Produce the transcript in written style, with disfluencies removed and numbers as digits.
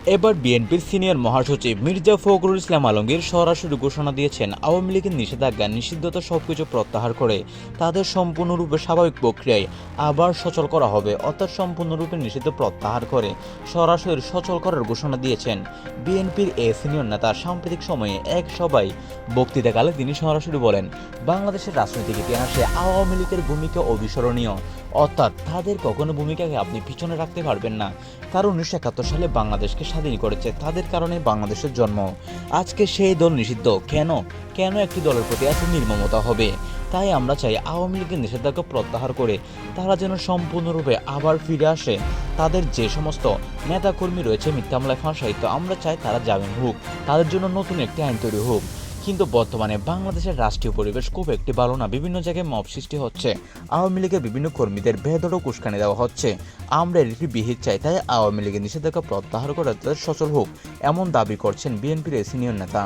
এবার বিএনপির সিনিয়র মহাসচিব মির্জা ফখরুল ইসলাম আলমগীর সরাসরি ঘোষণা দিয়েছেন, আওয়ামী লীগের নিষেধাজ্ঞা নিষিদ্ধতা সবকিছু প্রত্যাহার করে তাদের সম্পূর্ণরূপে স্বাভাবিক প্রক্রিয়ায় আবার সচল করা হবে। অর্থাৎ সম্পূর্ণরূপে নিষিদ্ধ প্রত্যাহার করে সরাসরি সচল করার ঘোষণা দিয়েছেন বিএনপির এই সিনিয়র নেতা। সাম্প্রতিক সময়ে এক সভায় বক্তৃতাকালে তিনি সরাসরি বলেন, বাংলাদেশের রাজনৈতিক ইতিহাসে আওয়ামী লীগের ভূমিকা অবিস্মরণীয়। অর্থাৎ তাদের কখনো ভূমিকাকে আপনি পিছনে রাখতে পারবেন না। তারা 1971 সালে বাংলাদেশকে স্বাধীন করেছে, তাদের কারণে বাংলাদেশের জন্ম। আজকে সেই দল নিষিদ্ধ কেন? কেন একটি দলের প্রতি এত নির্মমতা হবে? তাই আমরা চাই আওয়ামী লীগের নিষেধাজ্ঞা প্রত্যাহার করে তারা যেন সম্পূর্ণরূপে আবার ফিরে আসে। তাদের যে সমস্ত নেতাকর্মী রয়েছে মিথ্যা মামলায় ফাঁসায়িত, আমরা চাই তারা জামিন হোক, তাদের জন্য নতুন একটি আইন তৈরি হোক। কিন্তু বর্তমানে বাংলাদেশের রাষ্ট্রীয় পরিবেশ খুব একটি ভালো না। বিভিন্ন জায়গায় মব সৃষ্টি হচ্ছে, আওয়ামী লীগের বিভিন্ন কর্মীদের বেধড়ক উস্কানি দেওয়া হচ্ছে। আমরা এটি বিহিত চাই, তাই আওয়ামী লীগের নিষেধাজ্ঞা প্রত্যাহার করে তাদের সচল হোক, এমন দাবি করছেন বিএনপির সিনিয়র নেতা।